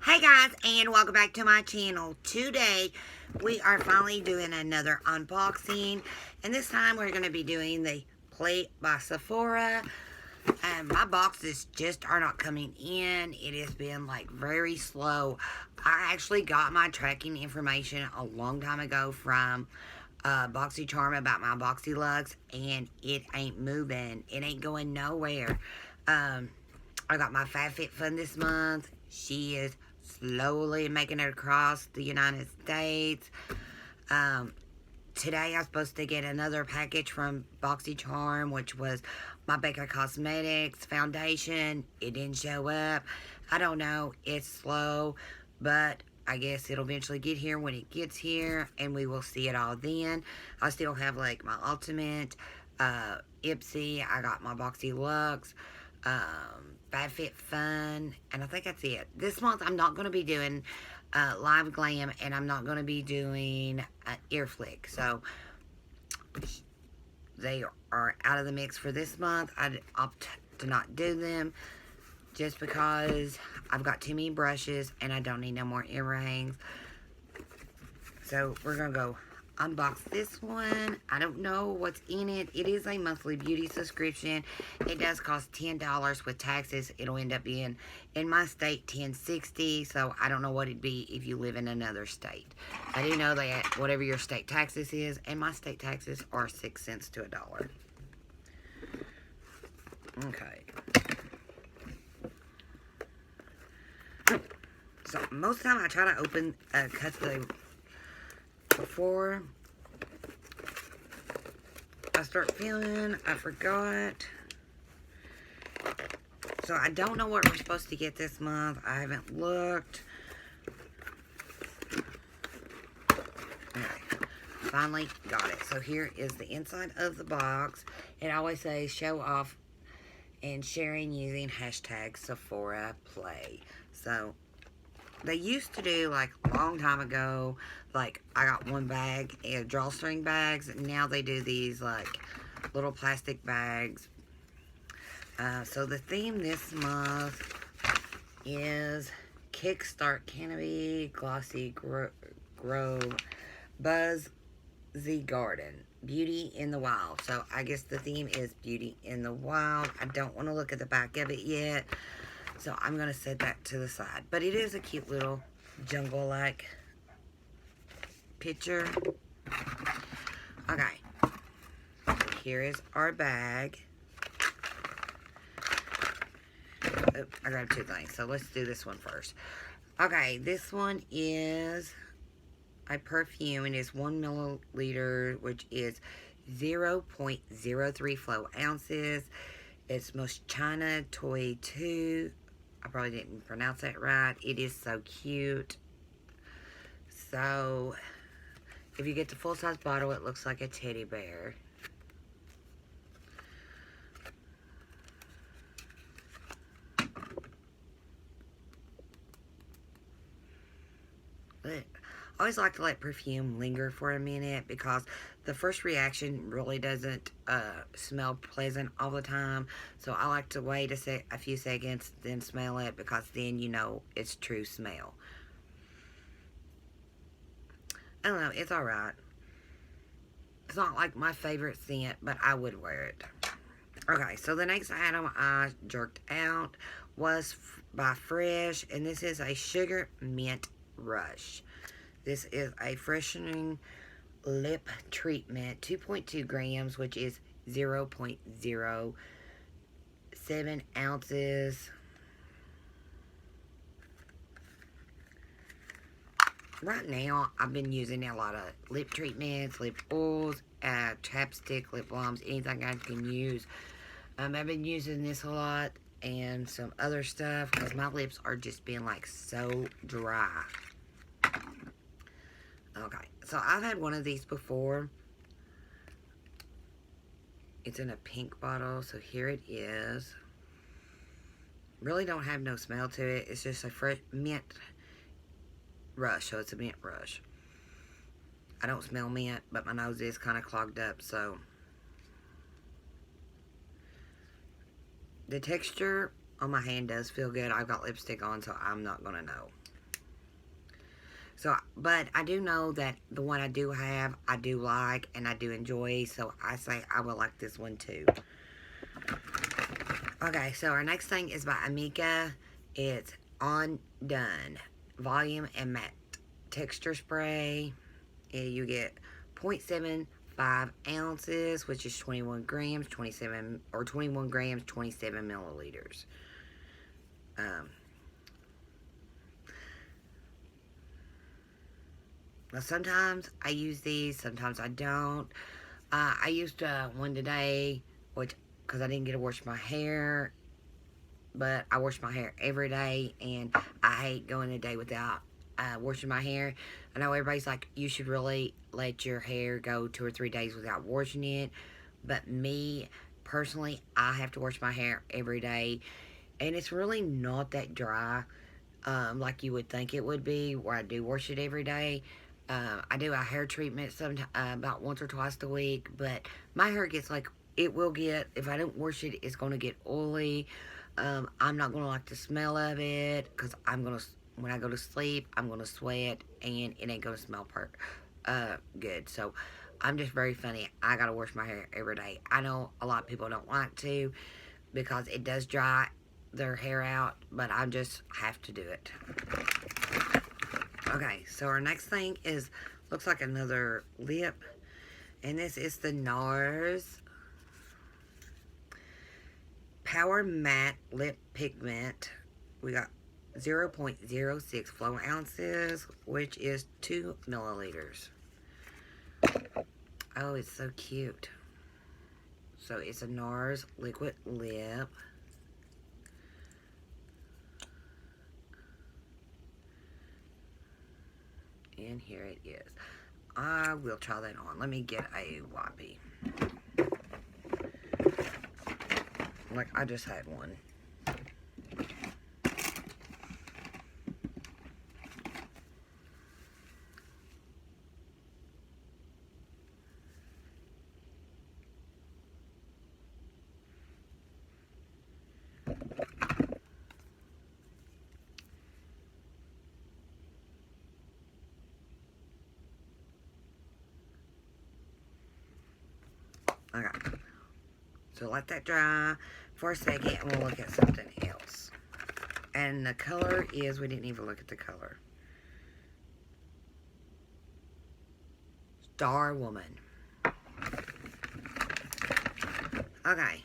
Hey guys, and welcome back to my channel. Today we are finally doing another unboxing, and this time we're going to be doing the plate by Sephora. My boxes just are not coming in. It has been like very slow. I actually got my tracking information a long time ago from BoxyCharm about my Boxy Lugs, and it ain't moving. It ain't going nowhere. I got my FabFitFun this month. She is slowly making it across the United States. Today I was supposed to get another package from BoxyCharm, which was my Baker Cosmetics foundation. It didn't show up. I don't know. It's slow, but I guess it'll eventually get here when it gets here, and we will see it all then. I still have like my Ultimate, Ipsy. I got my Boxy Lux, FabFitFun, and I think that's it. This month I'm not going to be doing Live Glam, and I'm not going to be doing Ear Flick. So they are out of the mix for this month. I opt to not do them just because I've got too many brushes and I don't need no more earrings. So we're going to go unbox this one. I don't know what's in it. It is a monthly beauty subscription. It does cost $10 with taxes. It'll end up being, in my state, $10.60. So I don't know what it'd be if you live in another state. I do know that whatever your state taxes is, and my state taxes are 6 cents to $1. Okay. So most of the time I try to open cut the before I start filming. I forgot. So I don't know what we're supposed to get this month. I haven't looked. Okay. Finally got it. So here is the inside of the box. It always says show off and sharing using hashtag Sephora Play. So they used to do, like, a long time ago, like, I got one bag, drawstring bags, and now they do these, like, little plastic bags. So the theme this month is Kickstart Canopy Glossy Grove Buzzy Garden. Beauty in the Wild. So I guess the theme is Beauty in the Wild. I don't want to look at the back of it yet. So I'm going to set that to the side. But it is a cute little jungle-like picture. Okay. Here is our bag. Oh, I grabbed two things. So let's do this one first. Okay, this one is a perfume. And it's 1 milliliter, which is 0.03 flow ounces. It's Moschina Toy 2. I probably didn't pronounce that right. It is so cute. So, if you get the full-size bottle, it looks like a teddy bear. But I always like to let perfume linger for a minute because the first reaction really doesn't smell pleasant all the time. So I like to wait a few seconds, then smell it, because then you know it's true smell. I don't know, it's alright. It's not like my favorite scent, but I would wear it. Okay, so the next item I jerked out was by Fresh, and this is a Sugar Mint Rush. This is a freshening lip treatment, 2.2 grams, which is 0.07 ounces. Right now, I've been using a lot of lip treatments, lip oils, chapstick, lip balms, anything I can use. I've been using this a lot and some other stuff because my lips are just being like so dry. Okay, so I've had one of these before. It's in a pink bottle, so here it is. Really don't have no smell to it. It's just a fresh mint rush, so it's a mint rush. I don't smell mint, but my nose is kind of clogged up, so. The texture on my hand does feel good. I've got lipstick on, so I'm not going to know. So, but I do know that the one I do have, I do like and I do enjoy. So I say I will like this one too. Okay, so our next thing is by Amika. It's Undone Volume and Matte Texture Spray. You get 0.75 ounces, which is 21 grams, 21 grams, 27 milliliters. Now sometimes I use these, sometimes I don't. I used one today, which because I didn't get to wash my hair, but I wash my hair every day, and I hate going a day without washing my hair. I know everybody's like, you should really let your hair go 2 or 3 days without washing it, but me personally, I have to wash my hair every day, and it's really not that dry like you would think it would be, where I do wash it every day. I do a hair treatment about once or twice a week, but my hair gets like, it will get, if I don't wash it, it's going to get oily. I'm not going to like the smell of it, because when I go to sleep, I'm going to sweat, and it ain't going to smell good. So, I'm just very funny. I got to wash my hair every day. I know a lot of people don't like to, because it does dry their hair out, but I just have to do it. Okay, so our next thing looks like another lip, and this is the NARS Power Matte Lip Pigment. We got 0.06 flow ounces, which is 2 milliliters. Oh, it's so cute. So it's a NARS liquid lip. And here it is. I will try that on. Let me get a wipey. Like, I just had one. Okay. So let that dry for a second, and we'll look at something else. And the color is, we didn't even look at the color. Star Woman. Okay.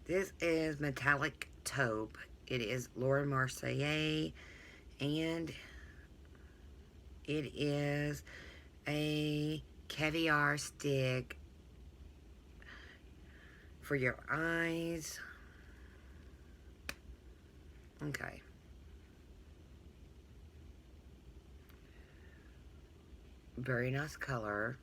This is Metallic Taupe. It is Laura Mercier, and it is a caviar stick for your eyes. Okay. Very nice color.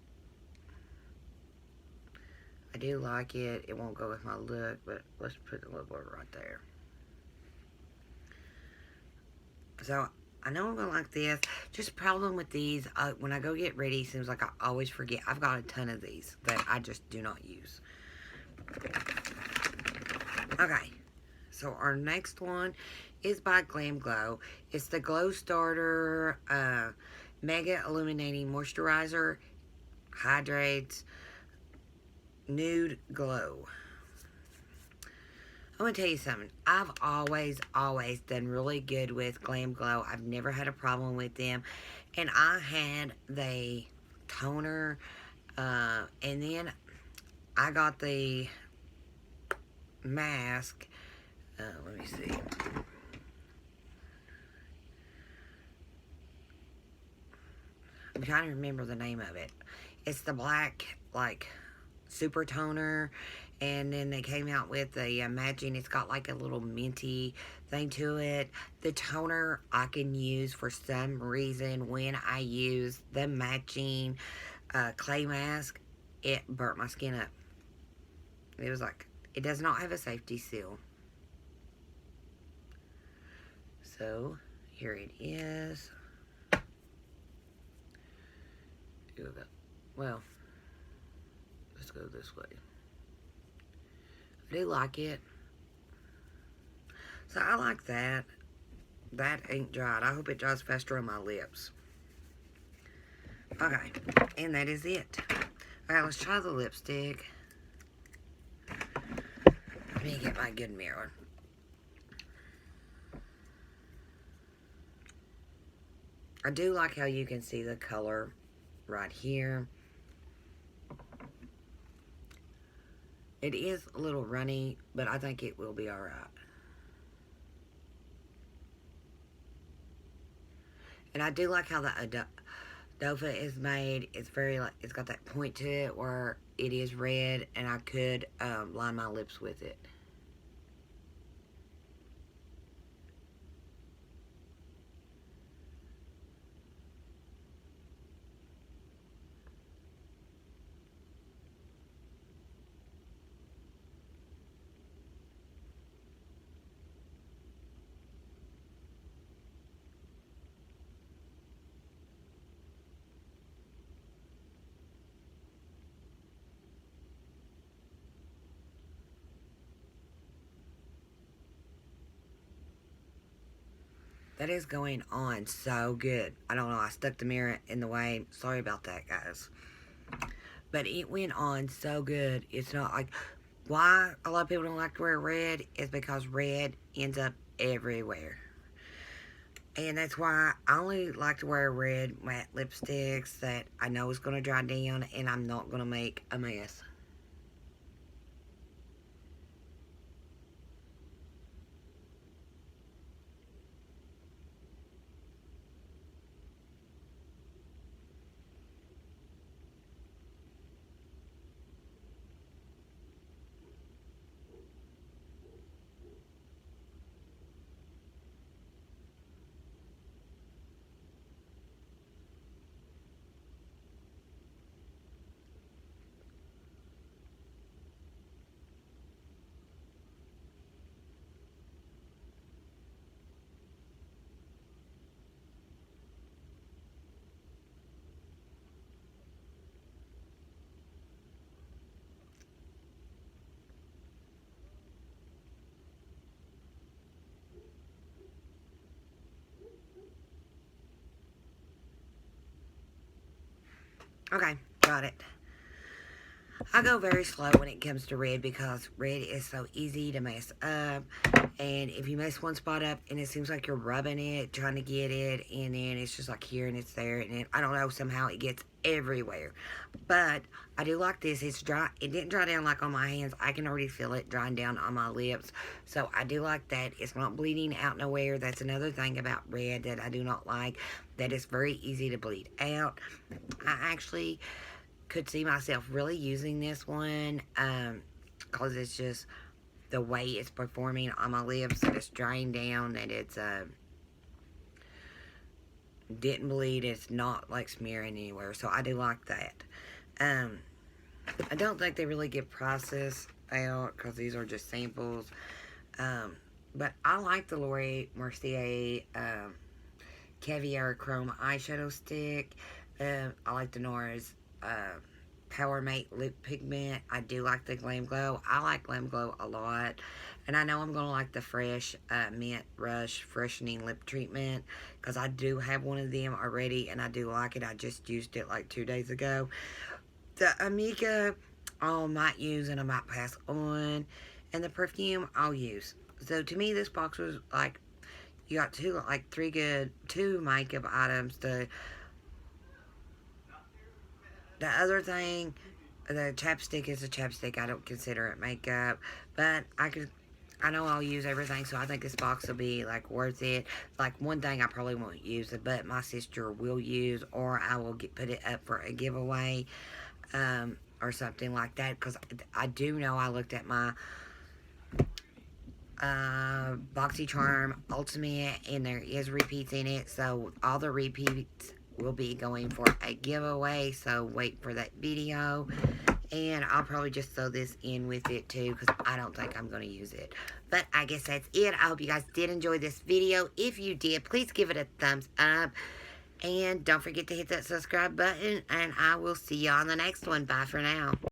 I do like it. It won't go with my look, but let's put a little bit right there. So, I know I'm going to like this. Just problem with these, when I go get ready, it seems like I always forget. I've got a ton of these that I just do not use. Okay. So, our next one is by Glam Glow. It's the Glow Starter Mega Illuminating Moisturizer. Hydrates Nude Glow. I'm going to tell you something. I've always done really good with Glam Glow. I've never had a problem with them. And I had the toner. And then I got the mask. Let me see. I'm trying to remember the name of it. It's the black, like, super toner. And then they came out with the matching. It's got like a little minty thing to it. The toner I can use for some reason when I use the matching clay mask. It burnt my skin up. It was like, it does not have a safety seal. So, here it is. Well, let's go this way. I do like it. So I like that. that ain't dried. I hope it dries faster on my lips. Okay, and that is it. Alright, let's try the lipstick. Let me get my good mirror. I do like how you can see the color right here. It is a little runny, but I think it will be alright. And I do like how the Dofa is made. It's very, like, it's got that point to it where it is red, and I could line my lips with it. That is going on so good. I don't know. I stuck the mirror in the way. Sorry about that, guys. But it went on so good. It's not like... Why a lot of people don't like to wear red is because red ends up everywhere. And that's why I only like to wear red matte lipsticks that I know is going to dry down and I'm not going to make a mess. Okay, got it. I go very slow when it comes to red because red is so easy to mess up. And if you mess one spot up and it seems like you're rubbing it, trying to get it, and then it's just like here and it's there, and then, I don't know, somehow it gets everywhere. But I do like this. It's dry. It didn't dry down like on my hands. I can already feel it drying down on my lips. So I do like that. It's not bleeding out nowhere. That's another thing about red that I do not like. That it's very easy to bleed out. I actually could see myself really using this one because it's just the way it's performing on my lips, that it's drying down, that it's didn't bleed, it's not like smearing anywhere, so I do like that. I don't think they really get prices out because these are just samples, but I like the Laura Mercier Caviar Chrome eyeshadow stick. I like the NARS Power Mate Lip Pigment. I do like the Glam Glow. I like Glam Glow a lot. And I know I'm going to like the Fresh Mint Rush Freshening Lip Treatment because I do have one of them already and I do like it. I just used it like 2 days ago. The Amika I might use and I might pass on. And the perfume I'll use. So to me this box was like, you got two makeup items. The other thing, the chapstick is a chapstick. I don't consider it makeup. But I know I'll use everything, so I think this box will be, like, worth it. Like, one thing I probably won't use, but my sister will use, or I will put it up for a giveaway, or something like that. Because I do know I looked at my BoxyCharm Ultimate, and there is repeats in it. So, all the repeats will be going for a giveaway, so wait for that video. And I'll probably just throw this in with it too because I don't think I'm going to use it. But I guess that's it. I hope you guys did enjoy this video. If you did, please give it a thumbs up. And don't forget to hit that subscribe button. And I will see you on the next one. Bye for now.